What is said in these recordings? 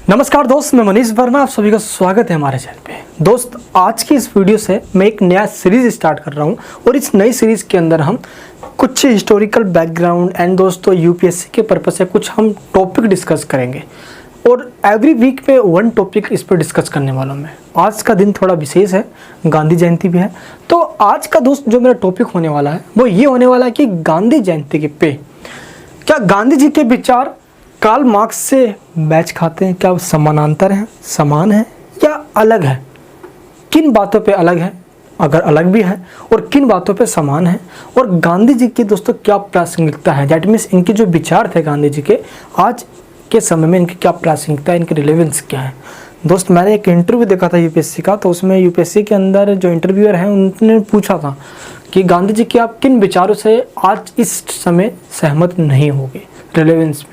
नमस्कार दोस्त, मैं मनीष वर्मा, आप सभी का स्वागत है हमारे चैनल पे। दोस्त, आज की इस वीडियो से मैं एक नया सीरीज स्टार्ट कर रहा हूँ और इस नई सीरीज के अंदर हम कुछ हिस्टोरिकल बैकग्राउंड एंड दोस्तों यूपीएससी के पर्पज से कुछ हम टॉपिक डिस्कस करेंगे और एवरी वीक पे वन टॉपिक इस पर डिस्कस करने वाला हूँ मैं। आज का दिन थोड़ा विशेष है, गांधी जयंती भी है। तो आज का दोस्त जो मेरा टॉपिक होने वाला है वो ये होने वाला है कि गांधी जयंती के पे क्या गांधी जी के विचार कार्ल मार्क्स से मैच खाते हैं? क्या समानांतर हैं, समान हैं या अलग है? किन बातों पे अलग है, अगर अलग भी है, और किन बातों पे समान है? और गांधी जी की दोस्तों क्या प्रासंगिकता है, दैट मीन्स इनके जो विचार थे गांधी जी के, आज के समय में इनकी क्या प्रासंगिकता है, इनकी रिलेवेंस क्या है। दोस्त, मैंने एक इंटरव्यू देखा था यूपीएससी का, तो उसमें यूपीएससी के अंदर जो इंटरव्यूअर हैं उन्होंने पूछा था कि गांधी जी के आप किन विचारों से आज इस समय सहमत नहीं होगे रिलेवेंस में।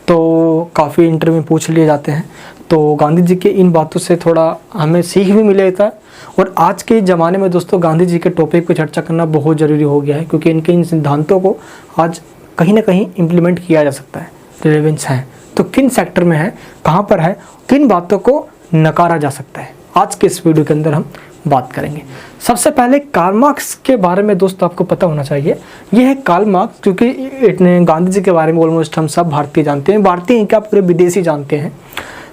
तो काफ़ी इंटरव्यू में पूछ लिए जाते हैं, तो गांधी जी के इन बातों से थोड़ा हमें सीख भी मिल जाता है। और आज के ज़माने में दोस्तों गांधी जी के टॉपिक पर चर्चा करना बहुत ज़रूरी हो गया है, क्योंकि इनके इन सिद्धांतों को आज कहीं ना कहीं इम्प्लीमेंट किया जा सकता है, रिलेवेंस है। तो किन सेक्टर में है, कहाँ पर है, किन बातों को नकारा जा सकता है, आज के इस वीडियो के अंदर हम बात करेंगे। सबसे पहले कार्ल मार्क्स के बारे में दोस्तों आपको पता होना चाहिए। ये है कार्ल मार्क्स, क्योंकि इतने गांधी जी के बारे में ऑलमोस्ट हम सब भारतीय जानते हैं, भारतीय क्या पूरे विदेशी जानते हैं।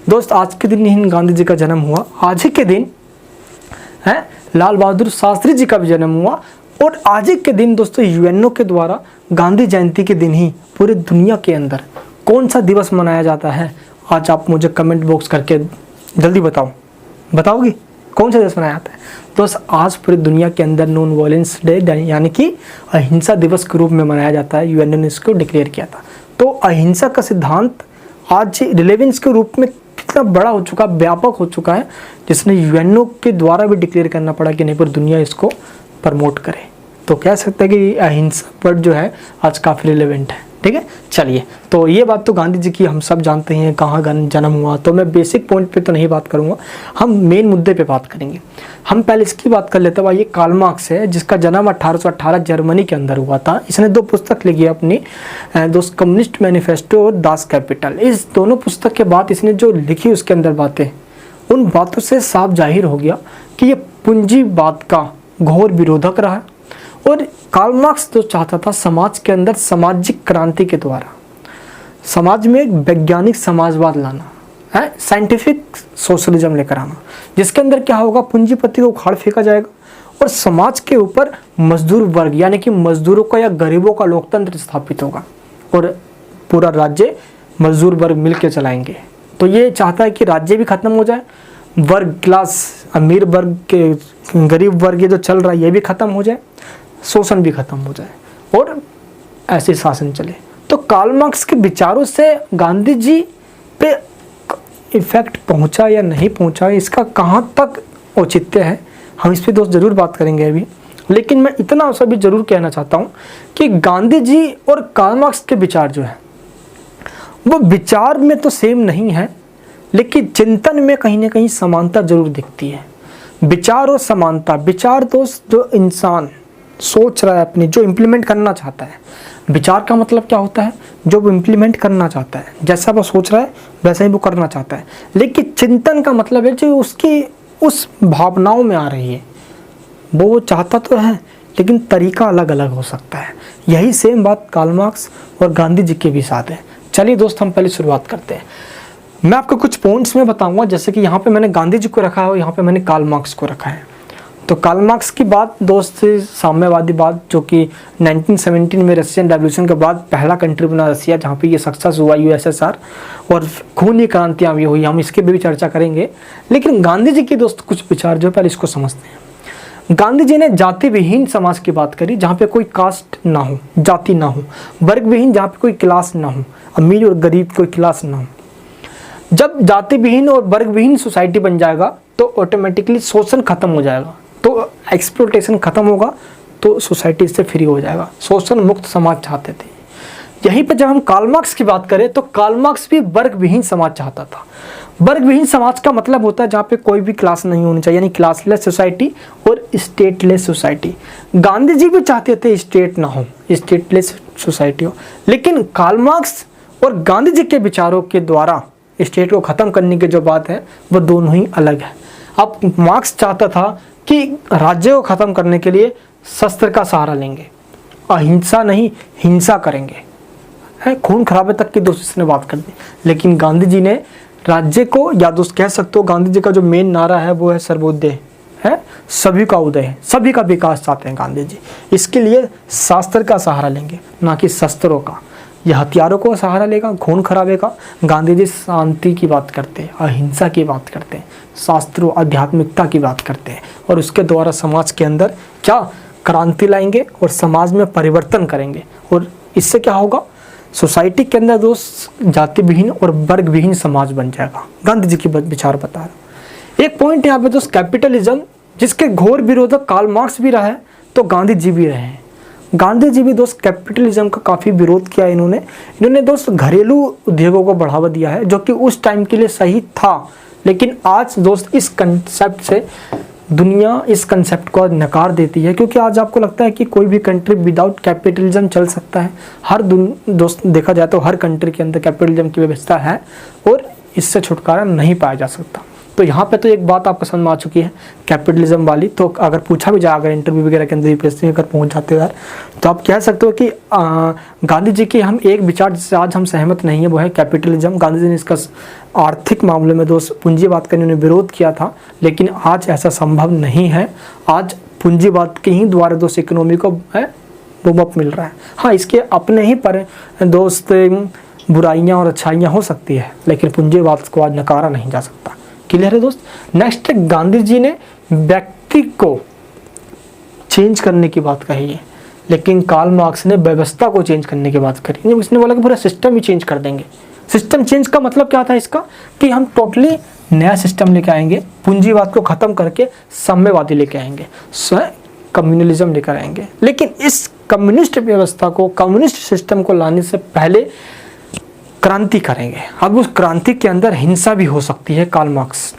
दोस्त, आज के दिन ही गांधी जी का जन्म हुआ, आज ही के दिन है लाल बहादुर शास्त्री जी का भी जन्म हुआ, और आज ही के दिन दोस्तों यूएनओ के द्वारा गांधी जयंती के दिन ही पूरी दुनिया के अंदर कौन सा दिवस मनाया जाता है, आज आप मुझे कमेंट बॉक्स करके जल्दी बताओगी कौन सा दिवस मनाया जाता है। दोस्त, आज पूरी दुनिया के अंदर नॉन वायलेंस डे यानी कि अहिंसा दिवस के रूप में मनाया जाता है। यूएनओ ने इसको डिक्लेयर किया था। तो अहिंसा का सिद्धांत आज रिलेवेंस के रूप में कितना बड़ा हो चुका, व्यापक हो चुका है, जिसने यूएनओ के द्वारा भी डिक्लेयर करना पड़ा कि नहीं पूरी दुनिया इसको प्रमोट करे। तो कह सकते हैं कि अहिंसा वर्ड जो है आज काफ़ी रिलेवेंट है। ठीक है, चलिए, तो ये बात तो गांधी जी की हम सब जानते हैं, कहाँ जन्म हुआ। तो मैं बेसिक पॉइंट पे तो नहीं बात करूँगा, हम मेन मुद्दे पे बात करेंगे। हम पहले इसकी बात कर लेते हैं। ये कार्ल मार्क्स है, जिसका जन्म 1818 जर्मनी के अंदर हुआ था। इसने दो पुस्तक लिखी है अपनी, दोस्त, कम्युनिस्ट मैनिफेस्टो और दास कैपिटल। इस दोनों पुस्तक के बाद इसने जो लिखी उसके अंदर बातें, उन बातों से साफ जाहिर हो गया कि ये पूंजीवाद का घोर विरोधक रहा। और कार्ल मार्क्स तो चाहता था समाज के अंदर सामाजिक क्रांति के द्वारा समाज में एक वैज्ञानिक समाजवाद लाना है, साइंटिफिक सोशलिज्म लेकर आना, जिसके अंदर क्या होगा, पूंजीपति को उखाड़ फेंका जाएगा और समाज के ऊपर मजदूर वर्ग यानी कि मजदूरों का या गरीबों का लोकतंत्र स्थापित होगा और पूरा राज्य मजदूर वर्ग मिलकर चलाएंगे। तो ये चाहता है कि राज्य भी खत्म हो जाए, वर्ग क्लास, अमीर वर्ग के गरीब वर्ग ये जो चल रहा है ये भी खत्म हो जाए, शोषण भी खत्म हो जाए और ऐसे शासन चले। तो कार्ल मार्क्स के विचारों से गांधी जी पे इफेक्ट पहुंचा या नहीं पहुंचा, इसका कहाँ तक औचित्य है, हम इस पे दोस्त जरूर बात करेंगे अभी। लेकिन मैं इतना सा भी जरूर कहना चाहता हूँ कि गांधी जी और कार्ल मार्क्स के विचार जो है वो विचार में तो सेम नहीं है, लेकिन चिंतन में कहीं ना कहीं समानता जरूर दिखती है। विचार और समानता, विचार दोस्त जो इंसान सोच रहा है अपनी, जो इम्प्लीमेंट करना चाहता है। विचार का मतलब क्या होता है, जो वो इम्प्लीमेंट करना चाहता है, जैसा वो सोच रहा है वैसा ही वो करना चाहता है। लेकिन चिंतन का मतलब है जो उसकी उस भावनाओं में आ रही है, वो चाहता तो है लेकिन तरीका अलग अलग हो सकता है। यही सेम बात कार्ल मार्क्स और गांधी जी के भी साथ है। चलिए दोस्त, हम पहले शुरुआत करते हैं। मैं आपको कुछ पॉइंट्स में बताऊंगा, जैसे कि यहाँ पे मैंने गांधी जी को रखा है और यहाँ पे मैंने कार्ल मार्क्स को रखा है। तो कार्ल मार्क्स की बात दोस्त, साम्यवादी बात, जो कि 1917 में रशियन रेवोल्यूशन के बाद पहला कंट्री बना रशिया, जहाँ पे ये सक्सेस हुआ यूएसएसआर, और खूनी क्रांतियाँ भी हुई, हम इसके भी चर्चा करेंगे। लेकिन गांधी जी की दोस्त कुछ विचार जो पहले इसको समझते हैं। गांधी जी ने जाति विहीन समाज की बात करी, जहाँ पे कोई कास्ट ना हो, जाति ना हो, वर्ग विहीन, जहाँ पे कोई क्लास ना हो, अमीर और गरीब कोई क्लास ना हो। जब जाति विहीन और वर्ग विहीन सोसाइटी बन जाएगा तो ऑटोमेटिकली शोषण खत्म हो जाएगा, तो एक्सप्लोटेशन खत्म होगा, तो सोसाइटी इससे फ्री हो जाएगा। शोषण मुक्त समाज चाहते थे। यहीं पर जब हम कार्ल मार्क्स की बात करें तो कार्ल मार्क्स भी वर्ग विहीन समाज चाहता था। वर्ग विहीन समाज का मतलब होता है जहाँ पे कोई भी क्लास नहीं होनी चाहिए, यानी क्लासलेस सोसाइटी और स्टेटलेस सोसाइटी। गांधी जी भी चाहते थे स्टेट ना हो, स्टेटलेस सोसाइटी हो, लेकिन कार्ल मार्क्स और गांधी जी के विचारों के द्वारा स्टेट को ख़त्म करने की जो बात है वो दोनों ही अलग है। अब मार्क्स चाहता था कि राज्य को ख़त्म करने के लिए शस्त्र का सहारा लेंगे, अहिंसा नहीं हिंसा करेंगे, है खून खराबे तक की दोस्त इसने बात कर दी। लेकिन गांधी जी ने राज्य को, या दोस्त कह सकते हो गांधी जी का जो मेन नारा है वो है सर्वोदय है, सभी का उदय है, सभी का विकास चाहते हैं गांधी जी। इसके लिए शास्त्र का सहारा लेंगे, ना कि शस्त्रों का। यह हथियारों को सहारा लेगा, खून खराबे का। गांधी जी शांति की बात करते हैं, अहिंसा की बात करते हैं, शास्त्रों आध्यात्मिकता की बात करते हैं, और उसके द्वारा समाज के अंदर क्या क्रांति लाएंगे और समाज में परिवर्तन करेंगे। और इससे क्या होगा, सोसाइटी के अंदर दोस्त जाति विहीन और वर्ग विहीन समाज बन जाएगा। गांधी जी की विचार बता रहा हूं। एक पॉइंट यहाँ पे दोस्त, कैपिटलिज्म, जिसके घोर विरोधक कार्ल मार्क्स भी रहा है तो गांधी जी भी रहे हैं। गांधी जी भी दोस्त कैपिटलिज्म का काफ़ी विरोध किया इन्होंने दोस्त घरेलू उद्योगों को बढ़ावा दिया है, जो कि उस टाइम के लिए सही था। लेकिन आज दोस्त इस कंसेप्ट से दुनिया इस कंसेप्ट को नकार देती है, क्योंकि आज आपको लगता है कि कोई भी कंट्री विदाउट कैपिटलिज्म चल सकता है। हर दोस्त देखा जाए तो हर कंट्री के अंदर कैपिटलिज्म की व्यवस्था है और इससे छुटकारा नहीं पाया जा सकता। तो यहाँ पे तो एक बात आपको समझ में आ चुकी है कैपिटलिज्म वाली। तो अगर पूछा भी जाए, अगर इंटरव्यू वगैरह के अंदर यूपीएससी अगर पहुँच जाते हैं तो आप कह सकते हो कि गांधी जी के हम एक विचार जिससे आज हम सहमत नहीं है वो है कैपिटलिज्म। गांधी जी ने इसका आर्थिक मामले में दोस्त पूंजीवाद का इन्होंने विरोध किया था, लेकिन आज ऐसा संभव नहीं है। आज पूंजीवाद के ही द्वारा दोस्त इकोनॉमी को बूमअप मिल रहा है। हाँ, इसके अपने ही पर दोस्त बुराइयाँ और अच्छाइयाँ हो सकती है, लेकिन पूंजीवाद को आज नकारा नहीं जा सकता। क्लियर है दोस्त। नेक्स्ट, गांधी जी ने व्यक्ति को चेंज करने की बात कही है, लेकिन कार्ल मार्क्स ने व्यवस्था को चेंज करने की बात करी। उसने बोला कि पूरा सिस्टम ही चेंज कर देंगे। सिस्टम चेंज का मतलब क्या था इसका, कि हम टोटली नया सिस्टम लेके आएंगे, पूंजीवाद को खत्म करके साम्यवादी लेके आएंगे, कम्युनलिज्म लेकर आएंगे। लेकिन इस कम्युनिस्ट व्यवस्था को, कम्युनिस्ट सिस्टम को लाने से पहले क्रांति करेंगे। अब उस क्रांति के अंदर हिंसा भी हो सकती है। कार्ल मार्क्स,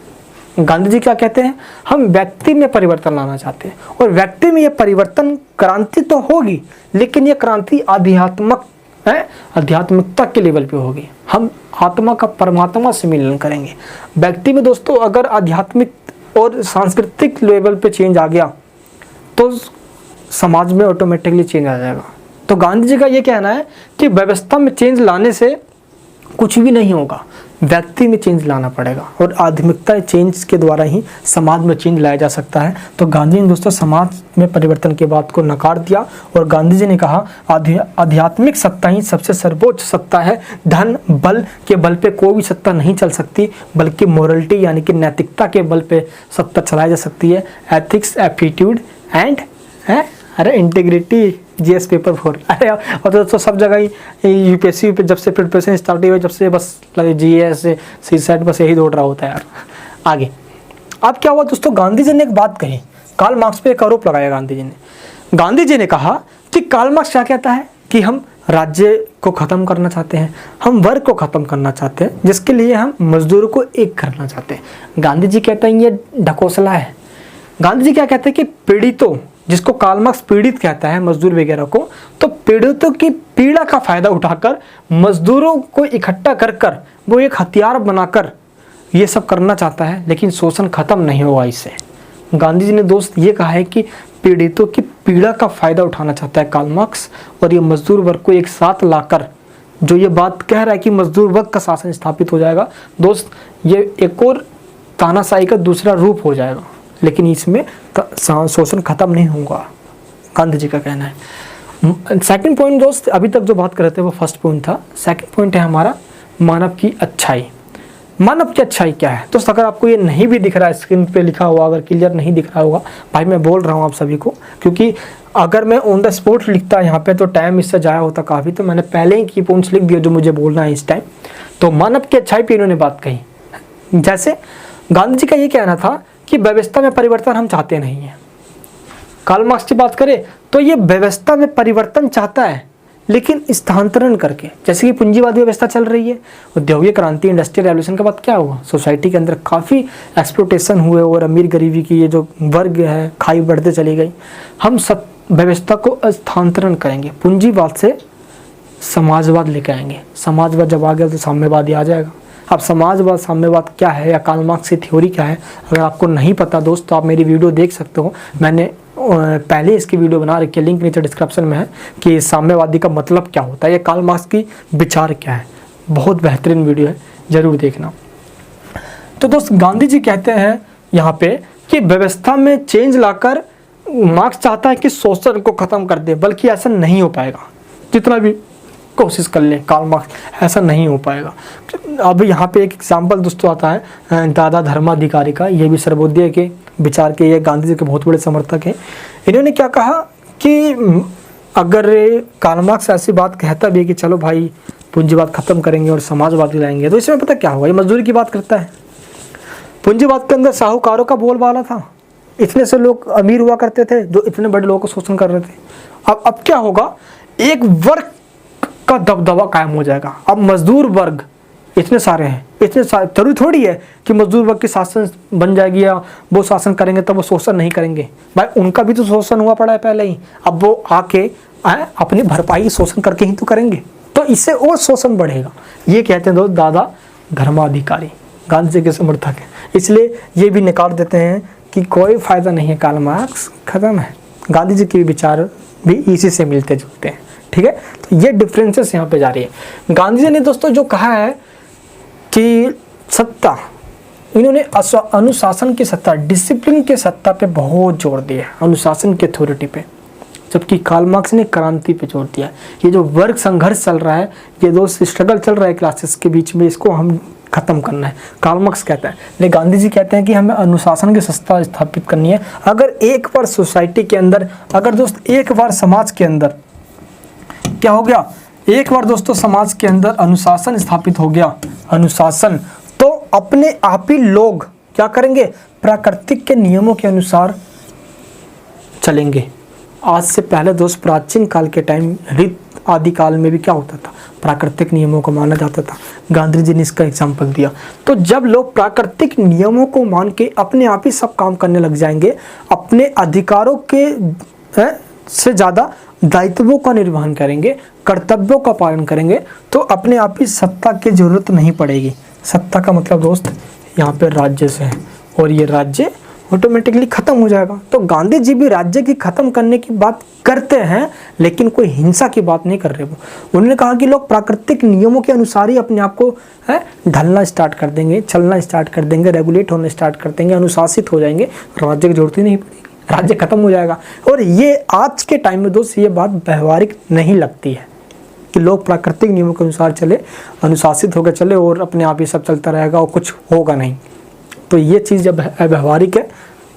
गांधी जी क्या कहते हैं, हम व्यक्ति में परिवर्तन लाना चाहते हैं, और व्यक्ति में ये परिवर्तन, क्रांति तो होगी लेकिन ये क्रांति आध्यात्मक है, आध्यात्मिकता के लेवल पे होगी। हम आत्मा का परमात्मा से मिलन करेंगे। व्यक्ति में दोस्तों अगर आध्यात्मिक और सांस्कृतिक लेवल पे चेंज आ गया तो समाज में ऑटोमेटिकली चेंज आ जाएगा। तो गांधी जी का ये कहना है कि व्यवस्था में चेंज लाने से कुछ भी नहीं होगा, व्यक्ति में चेंज लाना पड़ेगा, और आध्यात्मिकता चेंज के द्वारा ही समाज में चेंज लाया जा सकता है। तो गांधी ने दोस्तों समाज में परिवर्तन की बात को नकार दिया, और गांधी जी ने कहा आध्यात्मिक सत्ता ही सबसे सर्वोच्च सत्ता है। धन बल के बल पे कोई भी सत्ता नहीं चल सकती, बल्कि मोरलिटी यानी कि नैतिकता के बल पे सत्ता चलाई जा सकती है। Ethics, aptitude and integrity, GS paper 4। अरे और दोस्तों सब जगह ही यूपीएससी पे जब से प्रिपरेशन स्टार्ट हुई, जब से बस जीएस सीसेट बस यही दौड़ रहा होता है यार आगे। अब क्या हुआ दोस्तों, गांधी जी ने एक बात कही, कार्ल मार्क्स पे एक आरोप लगाया गांधी जी ने कहा कि कार्ल मार्क्स क्या कहता है कि हम राज्य को ख़त्म करना चाहते हैं, हम वर्ग को ख़त्म करना चाहते हैं, जिसके लिए हम मजदूरों को एक करना चाहते हैं। गांधी जी कहते हैं ये ढकोसला है। गांधी जी क्या कहते हैं कि पीड़ितों, जिसको कार्ल मार्क्स पीड़ित कहता है मजदूर वगैरह को, तो पीड़ितों की पीड़ा का फायदा उठाकर मजदूरों को इकट्ठा कर वो एक हथियार बनाकर ये सब करना चाहता है, लेकिन शोषण खत्म नहीं होगा इससे। गांधी जी ने दोस्त ये कहा है कि पीड़ितों की पीड़ा का फायदा उठाना चाहता है कार्ल मार्क्स, और ये मजदूर वर्ग को एक साथ लाकर जो ये बात कह रहा है कि मजदूर वर्ग का शासन स्थापित हो जाएगा दोस्त, ये एक और तानाशाही का दूसरा रूप हो जाएगा, लेकिन इसमें शोषण खत्म नहीं होगा, गांधी जी का कहना है। सेकंड पॉइंट दोस्त, अभी तक जो बात कर रहे थे वो फर्स्ट पॉइंट था। सेकंड पॉइंट है हमारा मानव की अच्छाई। मानव की अच्छाई क्या है दोस्त, अगर आपको ये नहीं भी दिख रहा है, स्क्रीन पे लिखा हुआ अगर क्लियर नहीं दिख रहा होगा, भाई मैं बोल रहा हूँ आप सभी को, क्योंकि अगर मैं ऑन द स्पॉट लिखता यहाँ पे तो टाइम इससे जाया होता काफ़ी, तो मैंने पहले ही की पॉइंट्स लिख दिए जो मुझे बोलना है इस टाइम। तो मानव की अच्छाई पे इन्होंने बात कही। जैसे गांधी जी का ये कहना था कि व्यवस्था में परिवर्तन हम चाहते नहीं हैं। कार्ल मार्क्स की बात करें तो ये व्यवस्था में परिवर्तन चाहता है, लेकिन स्थानांतरण करके, जैसे कि पूंजीवादी व्यवस्था चल रही है, औद्योगिक क्रांति, इंडस्ट्रियल रेवोल्यूशन के बाद क्या हुआ, सोसाइटी के अंदर काफ़ी एक्सप्लोटेशन हुए और अमीर गरीबी की ये जो वर्ग है खाई बढ़ते चली गई। हम सब व्यवस्था को स्थानांतरण करेंगे, पूंजीवाद से समाजवाद लेके आएंगे। समाजवाद जब आ गया तो साम्यवादी आ जाएगा। अब समाजवाद साम्यवाद क्या है या कार्ल मार्क्स की थ्योरी क्या है, अगर आपको नहीं पता दोस्त तो आप मेरी वीडियो देख सकते हो। मैंने पहले इसकी वीडियो बना रखी है, लिंक नीचे डिस्क्रिप्शन में है, कि साम्यवादी का मतलब क्या होता है या कार्ल मार्क्स की विचार क्या है। बहुत बेहतरीन वीडियो है, ज़रूर देखना। तो दोस्त गांधी जी कहते हैं यहाँ पे कि व्यवस्था में चेंज लाकर मार्क्स चाहता है कि शोषण को ख़त्म कर दे, बल्कि ऐसा नहीं हो पाएगा। जितना भी कोशिश कर लें कार्ल मार्क्स, ऐसा नहीं हो पाएगा। अब यहाँ पे एक एग्जाम्पल दोस्तों आता है दादा धर्माधिकारी का। ये भी सर्वोदय के विचार के, ये गांधी जी के बहुत बड़े समर्थक हैं। इन्होंने क्या कहा कि अगर कार्ल मार्क्स ऐसी बात कहता भी है कि चलो भाई पूंजीवाद खत्म करेंगे और समाजवाद लाएंगे, तो इसमें पता क्या होगा, ये मजदूरी की बात करता है। पूंजीवाद के अंदर साहूकारों का बोलबाला था, इतने से लोग अमीर हुआ करते थे जो इतने बड़े लोगों को शोषण कर रहे थे। अब क्या होगा, एक वर्ग का दबदबा कायम हो जाएगा। अब मजदूर वर्ग इतने सारे हैं, इतने सारे, जरूरी थोड़ी है कि मजदूर वर्ग की शासन बन जाएगी या वो शासन करेंगे तब वो शोषण नहीं करेंगे। भाई उनका भी तो शोषण हुआ पड़ा है पहले ही, अब वो आके अपनी भरपाई शोषण करके ही तो करेंगे, तो इससे और शोषण बढ़ेगा। ये कहते हैं दोस्त दादा धर्माधिकारी, गांधी जी के समर्थक है। इसलिए ये भी निकाल देते हैं कि कोई फायदा नहीं है, कार्ल मार्क्स खत्म है। गांधी जी के विचार भी इसी से मिलते जुलते हैं, ठीक है। तो ये डिफरेंसेस यहाँ पे जा रही है। गांधी जी ने दोस्तों जो कहा है कि सत्ता, इन्होंने अनुशासन की सत्ता, डिसिप्लिन के सत्ता पे बहुत जोर दिया, अनुशासन की अथॉरिटी पे, जबकि कार्ल मार्क्स ने क्रांति पे जोर दिया। ये जो वर्ग संघर्ष चल रहा है, ये दोस्त स्ट्रगल चल रहा है क्लासेस के बीच में, इसको हम खत्म करना है, कार्ल मार्क्स कहता है। लेकिन गांधी जी कहते हैं कि हमें अनुशासन की सत्ता स्थापित करनी है। अगर एक बार सोसाइटी के अंदर, अगर दोस्त एक बार समाज के अंदर क्या हो गया, एक बार दोस्तों समाज के अंदर अनुशासन स्थापित हो गया, अनुशासन, तो अपने आप ही लोग क्या करेंगे, प्राकृतिक के नियमों के अनुसार चलेंगे। आज से पहले दोस्त प्राचीन काल के टाइम, ऋत आदि काल में भी क्या होता था, प्राकृतिक नियमों को माना जाता था। गांधी जी ने इसका एग्जाम्पल दिया। तो जब लोग प्राकृतिक नियमों को मान के अपने आप ही सब काम करने लग जाएंगे, अपने अधिकारों के से ज़्यादा दायित्वों का निर्वहन करेंगे, कर्तव्यों का पालन करेंगे, तो अपने आप ही सत्ता की जरूरत नहीं पड़ेगी। सत्ता का मतलब दोस्त यहाँ पे राज्य से है, और ये राज्य ऑटोमेटिकली खत्म हो जाएगा। तो गांधी जी भी राज्य की खत्म करने की बात करते हैं, लेकिन कोई हिंसा की बात नहीं कर रहे वो। उन्होंने कहा कि लोग प्राकृतिक नियमों के अनुसार ही अपने आप को ढलना स्टार्ट कर देंगे, चलना स्टार्ट कर देंगे, रेगुलेट होना स्टार्ट कर देंगे, अनुशासित हो जाएंगे, राज्य की जरूरत ही नहीं पड़ेगी, राज्य खत्म हो जाएगा। और ये आज के टाइम में दोस्त ये बात व्यवहारिक नहीं लगती है कि लोग प्राकृतिक नियमों के अनुसार चले, अनुशासित होकर चले और अपने आप ही सब चलता रहेगा और कुछ होगा नहीं। तो ये चीज़ जब अव्यवहारिक है,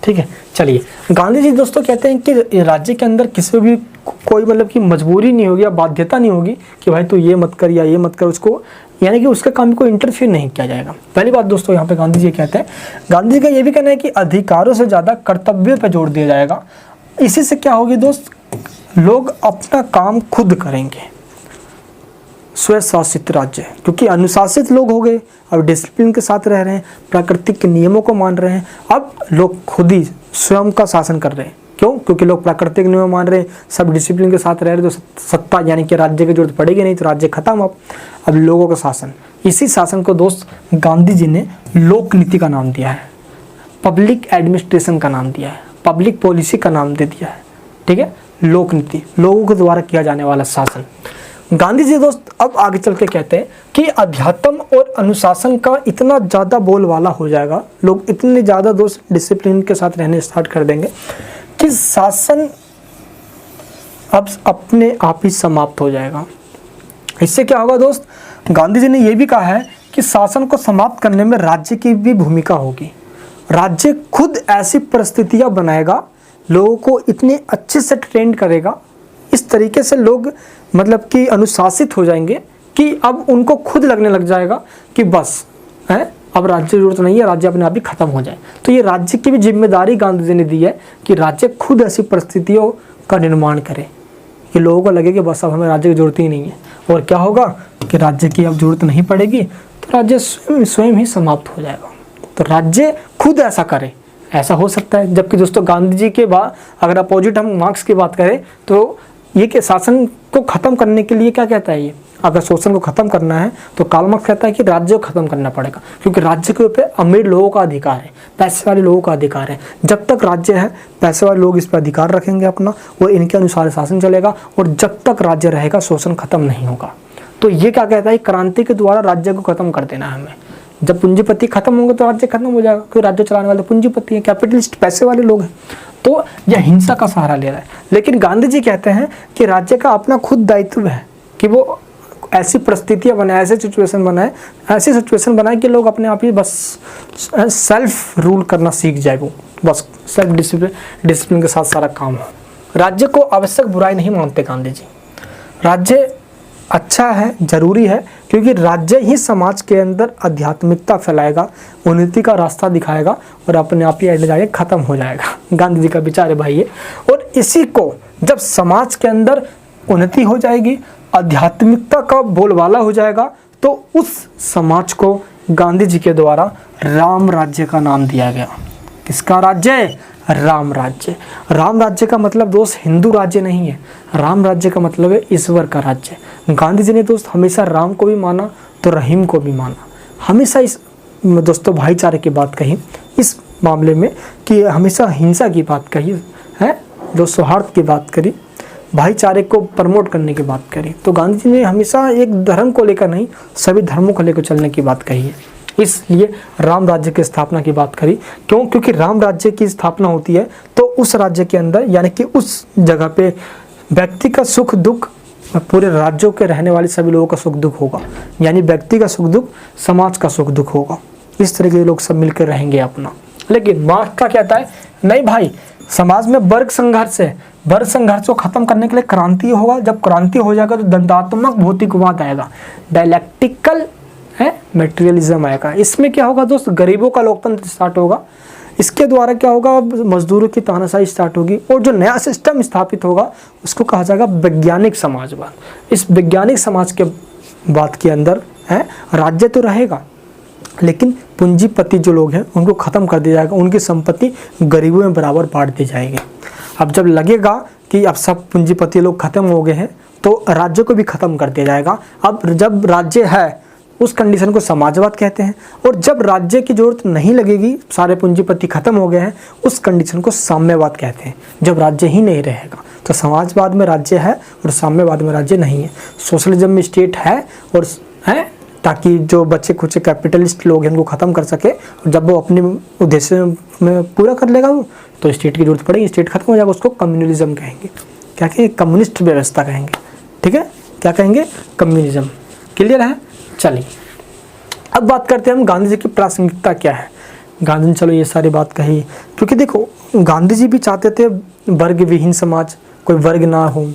ठीक है। चलिए, गांधी जी दोस्तों कहते हैं कि राज्य के अंदर किसी भी कोई मतलब कि मजबूरी नहीं होगी या बाध्यता नहीं होगी कि भाई तू ये मत कर या ये मत कर, उसको यानी कि उसके काम को इंटरफेयर नहीं किया जाएगा। पहली बात दोस्तों यहाँ पे गांधी जी कहते हैं, गांधी जी का ये भी कहना है कि अधिकारों से ज़्यादा कर्तव्यों पर जोर दिया जाएगा। इसी से क्या होगी दोस्त, लोग अपना काम खुद करेंगे, स्वशासित राज्य, क्योंकि अनुशासित लोग हो गए, अब डिसिप्लिन के साथ रह रहे हैं, प्राकृतिक के नियमों को मान रहे हैं, अब लोग खुद ही स्वयं का शासन कर रहे हैं। क्यों? क्योंकि लोग प्राकृतिक नियम मान रहे हैं, सब डिसिप्लिन के साथ रह रहे हैं, तो सत्ता यानी कि राज्य की जरूरत पड़ेगी नहीं, तो राज्य खत्म। अब लोगों का शासन, इसी शासन को दोस्त गांधी जी ने लोक नीति का नाम दिया है, पब्लिक एडमिनिस्ट्रेशन का नाम दिया है, पब्लिक पॉलिसी का नाम दे दिया है, ठीक है। लोक नीति, लोगों के द्वारा किया जाने वाला शासन। गांधी जी दोस्त अब आगे चल के कहते हैं कि अध्यात्म और अनुशासन का इतना ज़्यादा बोलबाला हो जाएगा, लोग इतने ज़्यादा दोस्त डिसिप्लिन के साथ रहने स्टार्ट कर देंगे कि शासन अब अपने आप ही समाप्त हो जाएगा। इससे क्या होगा दोस्त, गांधी जी ने यह भी कहा है कि शासन को समाप्त करने में राज्य की भी भूमिका होगी। राज्य खुद ऐसी परिस्थितियां बनाएगा, लोगों को इतने अच्छे से ट्रेन करेगा, इस तरीके से लोग मतलब कि अनुशासित हो जाएंगे कि अब उनको खुद लगने लग जाएगा कि बस है, अब राज्य की जरूरत नहीं है, राज्य अपने आप ही खत्म हो जाए। तो ये राज्य की भी जिम्मेदारी गांधी जी ने दी है कि राज्य खुद ऐसी परिस्थितियों का निर्माण करे कि लोगों को लगे कि बस अब हमें राज्य की जरूरत ही नहीं है। और क्या होगा कि राज्य की अब जरूरत नहीं पड़ेगी, तो राज्य स्वयं ही समाप्त हो जाएगा। तो राज्य खुद ऐसा करे, ऐसा हो सकता है। जबकि दोस्तों गांधी जी के बाद अगर अपोजिट हम मार्क्स की बात करें तो ये कि शासन को ख़त्म करने के लिए क्या कहता है ये, अगर शोषण को ख़त्म करना है तो कार्ल मार्क्स कहता है कि राज्य को ख़त्म करना पड़ेगा, क्योंकि राज्य के ऊपर अमीर लोगों का अधिकार है, पैसे वाले लोगों का अधिकार है। जब तक राज्य है पैसे वाले लोग इस पर अधिकार रखेंगे अपना, और इनके अनुसार शासन चलेगा, और जब तक राज्य रहेगा शोषण खत्म नहीं होगा। तो ये क्या कहता है, क्रांति के द्वारा राज्य को खत्म कर देना है हमें। जब पूंजीपति खत्म होंगे तो राज्य खत्म हो जाएगा, क्योंकि राज्य चलाने वाले पूंजीपति हैं, कैपिटलिस्ट पैसे वाले लोग हैं। तो यह हिंसा का सहारा ले रहा है। लेकिन गांधी जी कहते हैं कि राज्य का अपना खुद दायित्व है कि वो ऐसी परिस्थितियां बनाए, ऐसे सिचुएशन बनाए, ऐसी सिचुएशन बनाए कि लोग अपने आप ही बस सेल्फ रूल करना सीख जाए, वो बस सेल्फ डिसिप्लिन के साथ सारा काम हो। राज्य को आवश्यक बुराई नहीं मानते गांधी जी। राज्य अच्छा है, जरूरी है, क्योंकि राज्य ही समाज के अंदर आध्यात्मिकता फैलाएगा, उन्नति का रास्ता दिखाएगा, और अपने आप ही ऐसे जाके खत्म हो जाएगा। गांधी जी का विचार है भाई ये। और इसी को जब समाज के अंदर उन्नति हो जाएगी, आध्यात्मिकता का बोलबाला हो जाएगा, तो उस समाज को गांधी जी के द्वारा राम राज्य का नाम दिया गया। किसका राज्य? राम राज्य। राम राज्य का मतलब दोस्त हिंदू राज्य नहीं है, राम राज्य का मतलब है ईश्वर का राज्य। गांधी जी ने दोस्त हमेशा राम को भी माना तो रहीम को भी माना, हमेशा इस दोस्तों भाईचारे की बात कही इस मामले में, कि हमेशा हिंसा की बात कही है, जो सौहार्द की बात करी, भाईचारे को प्रमोट करने की बात करी। तो गांधी जी ने हमेशा एक धर्म को लेकर नहीं, सभी धर्मों को लेकर चलने की बात कही है। इसलिए राम राज्य की स्थापना की बात करी। क्यों? क्योंकि राम राज्य की स्थापना होती है तो उस राज्य के अंदर, यानी कि उस जगह पे व्यक्ति का सुख दुख, पूरे राज्यों के रहने वाले सभी लोगों का सुख दुख होगा, यानी व्यक्ति का सुख दुख, समाज का सुख दुख होगा। इस तरह के लोग सब मिलकर रहेंगे अपना। लेकिन मार्क्स क्या कहता है? नहीं भाई, समाज में वर्ग संघर्ष है, वर्ग संघर्ष को खत्म करने के लिए क्रांति होगा। जब क्रांति हो जाएगा तो दंडात्मक भौतिकवाद आएगा, डायलैक्टिकल है मटेरियलिज्म आएगा। इसमें क्या होगा दोस्त? गरीबों का लोकतंत्र स्टार्ट होगा। इसके द्वारा क्या होगा? मजदूरों की तानाशाही स्टार्ट होगी, और जो नया सिस्टम स्थापित होगा उसको कहा जाएगा वैज्ञानिक समाजवाद। इस वैज्ञानिक समाज के बात के अंदर है राज्य तो रहेगा, लेकिन पूंजीपति जो लोग हैं उनको खत्म कर दिया जाएगा, उनकी संपत्ति गरीबों में बराबर बांट दी जाएगी। अब जब लगेगा कि अब सब पूंजीपति लोग खत्म हो गए हैं तो राज्य को भी खत्म कर दिया जाएगा। अब जब राज्य है उस कंडीशन को समाजवाद कहते हैं, और जब राज्य की जरूरत नहीं लगेगी, सारे पूंजीपति खत्म हो गए हैं, उस कंडीशन को साम्यवाद कहते हैं। जब राज्य ही नहीं रहेगा तो समाजवाद में राज्य है और साम्यवाद में राज्य नहीं है। सोशलिज्म में स्टेट है और है, ताकि जो बच्चे कुछ कैपिटलिस्ट लोग हैं उनको खत्म कर सके, और जब वो अपने उद्देश्य में पूरा कर लेगा वो, तो स्टेट की जरूरत पड़ेगी, स्टेट खत्म हो जाएगा, उसको कम्युनलिज्म कहेंगे। क्या कहेंगे? कम्युनिस्ट व्यवस्था कहेंगे। ठीक है, क्या कहेंगे? कम्युनिज्म। क्लियर है? चलिए अब बात करते हैं हम गांधी जी की प्रासंगिकता क्या है। गांधी ने चलो ये सारी बात कही, क्योंकि देखो गांधी जी भी चाहते थे वर्ग विहीन समाज, कोई वर्ग ना हो,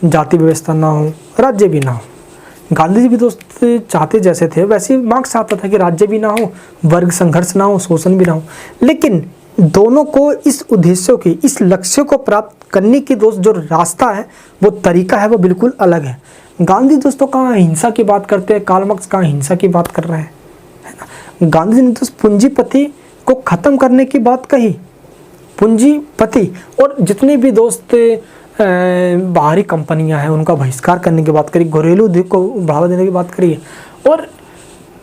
जाति व्यवस्था ना हो, राज्य भी ना हो। गांधी जी भी दोस्त चाहते जैसे थे वैसे ही मार्क्स चाहता था कि राज्य भी ना हो, वर्ग संघर्ष ना हो, शोषण भी ना हो। लेकिन दोनों को इस उद्देश्यों की, इस लक्ष्य को प्राप्त करने की दोस्त जो रास्ता है, वो तरीका है, वो बिल्कुल अलग है। गांधी दोस्तों कहाँ हिंसा की बात करते हैं, कार्ल मार्क्स कहाँ हिंसा की बात कर रहे हैं, है ना। गांधी जी ने तो पूंजीपति को खत्म करने की बात कही, पूंजीपति और जितने भी दोस्त बाहरी कंपनियां हैं उनका बहिष्कार करने की बात करी, घरेलू उद्योग को बढ़ावा देने की बात करी है, और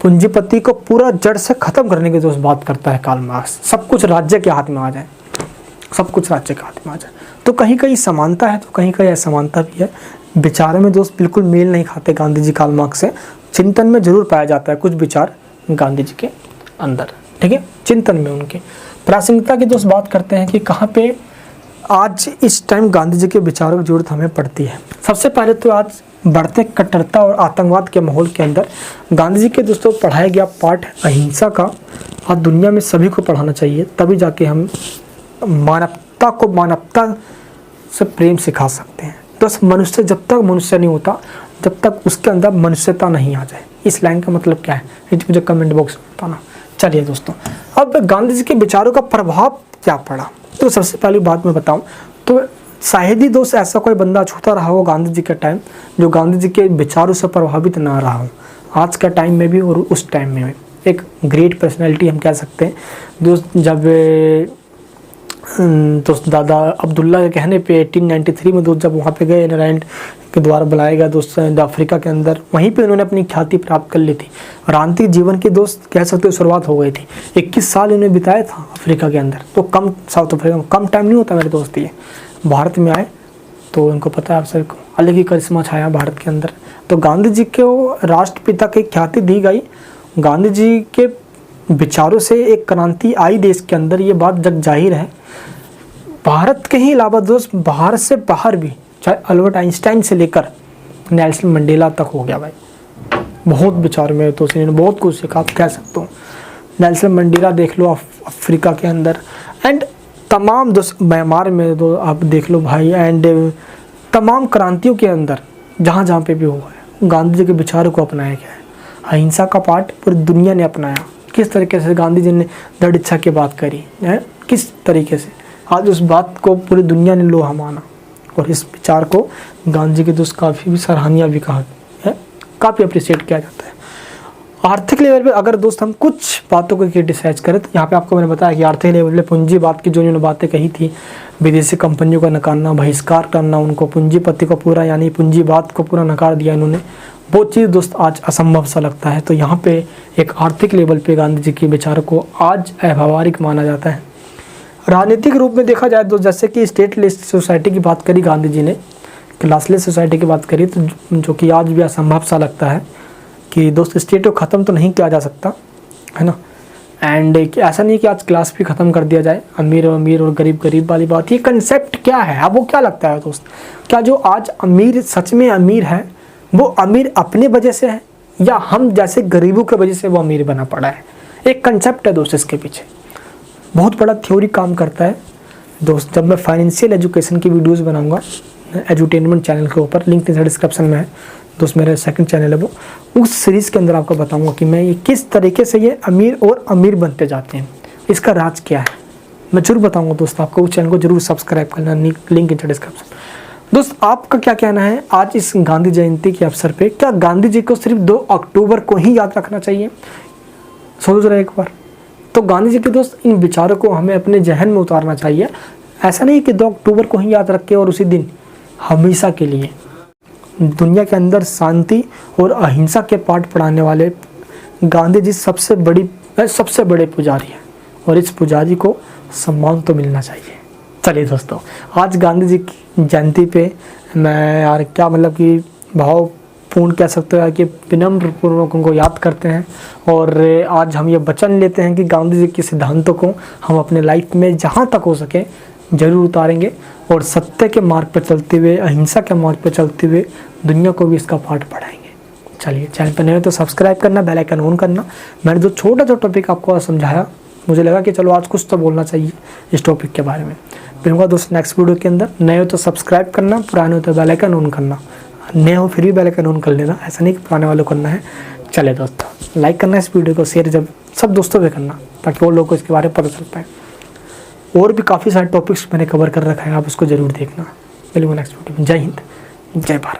पूंजीपति को पूरा जड़ से खत्म करने की दोस्त बात करता है कार्ल मार्क्स। सब कुछ राज्य के हाथ में आ जाए, सब कुछ राज्य के हाथ में आ जाए। तो कहीं कहीं समानता है तो कहीं कहीं असमानता भी है। विचारों में दोस्त बिल्कुल मेल नहीं खाते गांधी जी कार्ल मार्क्स से। चिंतन में जरूर पाया जाता है कुछ विचार गांधी जी के अंदर, ठीक है, चिंतन में उनके। प्रासंगिकता की दोस्त बात करते हैं कि कहाँ पे आज इस टाइम गांधी जी के विचारों की जरूरत हमें पड़ती है। सबसे पहले तो आज बढ़ते कट्टरता और आतंकवाद के माहौल के अंदर गांधी जी के दोस्तों पढ़ाया गया पाठ अहिंसा का आज दुनिया में सभी को पढ़ाना चाहिए, तभी जाके हम मानवता को मानवता से प्रेम सिखा सकते हैं। तो मनुष्य जब तक मनुष्य नहीं होता जब तक उसके अंदर मनुष्यता नहीं आ जाए। इस लाइन का मतलब क्या है ये मुझे कमेंट बॉक्स में बताना। चलिए दोस्तों, अब गांधी जी के विचारों का प्रभाव क्या पड़ा, तो सबसे पहली बात मैं बताऊं तो शायद ही दोस्त ऐसा कोई बंदा छूता रहा हो गांधी जी के टाइम जो गांधी जी के विचारों से प्रभावित ना रहा हो। आज का टाइम में भी और उस टाइम में भी एक ग्रेट पर्सनैलिटी हम कह सकते हैं दोस्त। जब दोस्त दादा अब्दुल्ला के कहने पे 1893 में दोस्त जब वहाँ पे गए, इंग्लैंड के द्वारा बुलाया गया दोस्त अफ्रीका के अंदर, वहीं पे उन्होंने अपनी ख्याति प्राप्त कर ली थी। राजनीतिक जीवन की दोस्त कह सकते हो शुरुआत हो गई थी। 21 साल उन्होंने बिताया था अफ्रीका के अंदर, तो कम साउथ अफ्रीका में कम टाइम नहीं होता मेरे दोस्त। ये भारत में आए तो उनको पता है आप सबको अलग ही करिश्मा छाया भारत के अंदर। तो गांधी जी को राष्ट्रपिता की ख्याति दी गई। गांधी जी के विचारों से एक क्रांति आई देश के अंदर, ये बात जग जाहिर है। भारत के ही अलावा दोस्त भारत से बाहर भी, चाहे अल्बर्ट आइंस्टाइन से लेकर नेल्सन मंडेला तक हो गया भाई, बहुत विचार में तो इन्होंने बहुत कुछ सीखा, आप कह सकते हो। नेल्सन मंडेला देख लो अफ्रीका के अंदर, एंड तमाम दोस्त म्यांमार में दो आप देख लो भाई, एंड तमाम क्रांतियों के अंदर जहाँ जहाँ पे भी हुआ है गांधी जी के विचारों को अपनाया गया है। अहिंसा का पाठ पूरी दुनिया ने अपनाया। किस तरीके से गांधी जी ने दृढ़ इच्छा की बात करी है, किस तरीके से आज उस बात को पूरी दुनिया ने लोहा माना, और इस विचार को गांधी जी के दोस्त काफ़ी भी सराहनीय भी कहा है, काफ़ी अप्रिशिएट किया जाता है। आर्थिक लेवल पे अगर दोस्त हम कुछ बातों को क्रिटिसाइज करें तो यहाँ पे आपको मैंने बताया कि आर्थिक लेवल पे पूंजीवाद की जो इन्होंने बातें कही थी, विदेशी कंपनियों का नकारना, बहिष्कार करना, उनको पूंजीपति को पूरा यानी पूंजीवाद को पूरा नकार दिया इन्होंने, वो चीज़ दोस्त आज असंभव सा लगता है। तो यहाँ पे एक आर्थिक लेवल पे गांधी जी के विचारों को आज अव्यावहारिक माना जाता है। राजनीतिक रूप में देखा जाए तो जैसे कि स्टेटलेस सोसाइटी की बात करी गांधी जी ने, क्लासलेस सोसाइटी की बात करी, तो जो कि आज भी असंभव सा लगता है कि दोस्त स्टेट को ख़त्म तो नहीं किया जा सकता है ना। एंड ऐसा नहीं कि आज क्लास भी ख़त्म कर दिया जाए, अमीर और गरीब गरीब वाली बात। ये कंसेप्ट क्या है, अब वो क्या लगता है दोस्त, क्या जो आज अमीर सच में अमीर है वो अमीर अपने वजह से है, या हम जैसे गरीबों की वजह से वो अमीर बना पड़ा है? एक कंसेप्ट है दोस्त, इसके पीछे बहुत बड़ा थ्योरी काम करता है दोस्त। जब मैं फाइनेंशियल एजुकेशन की वीडियोस बनाऊंगा एजुटेनमेंट चैनल के ऊपर, लिंक नीचे डिस्क्रिप्शन में है दोस्त, मेरा सेकंड चैनल है वो, उस सीरीज़ के अंदर आपको बताऊंगा कि मैं ये किस तरीके से ये अमीर और अमीर बनते जाते हैं, इसका राज क्या है, मैं जरूर बताऊंगा दोस्त आपको। उस चैनल को जरूर सब्सक्राइब करना, लिंक नीचे डिस्क्रिप्शन। दोस्त आपका क्या कहना है आज इस गांधी जयंती के अवसर पे, क्या गांधी जी को सिर्फ 2 अक्टूबर को ही याद रखना चाहिए? सोच रहे एक बार तो गांधी जी के दोस्त इन विचारों को हमें अपने जहन में उतारना चाहिए। ऐसा नहीं कि 2 अक्टूबर को ही याद रखें और उसी दिन हमेशा के लिए। दुनिया के अंदर शांति और अहिंसा के पाठ पढ़ाने वाले गांधी जी सबसे बड़े पुजारी हैं, और इस पुजारी को सम्मान तो मिलना चाहिए। चलिए दोस्तों, आज गांधी जी की जयंती पे मैं यार क्या मतलब कि भावपूर्ण कह सकते हैं कि विनम्र पूर्वक उनको याद करते हैं, और आज हम ये वचन लेते हैं कि गांधी जी के सिद्धांतों को हम अपने लाइफ में जहाँ तक हो सके जरूर उतारेंगे, और सत्य के मार्ग पर चलते हुए, अहिंसा के मार्ग पर चलते हुए दुनिया को भी इसका पाठ पढ़ाएंगे। चलिए, चैनल पर नए हो तो सब्सक्राइब करना, बेल आइकन ऑन करना। मैंने जो छोटा टॉपिक आपको समझाया, मुझे लगा कि चलो आज कुछ तो बोलना चाहिए इस टॉपिक के बारे में। मिलूंगा दोस्त नेक्स्ट वीडियो के अंदर। नए हो तो सब्सक्राइब करना, पुराने हो तो बेल आइकन ऑन करना। नए हो फिर भी बेल आइकन ऑन कर लेना, ऐसा नहीं कि पुराने वालों को करना है। चले दोस्तों, लाइक करना इस वीडियो को, शेयर जब सब दोस्तों पे करना, ताकि और लोगों को इसके बारे में पता चल पाए। और भी काफ़ी सारे टॉपिक्स मैंने कवर कर रखा है, आप उसको ज़रूर देखना। मिलूंगा नेक्स्ट वीडियो में। जय हिंद, जय भारत।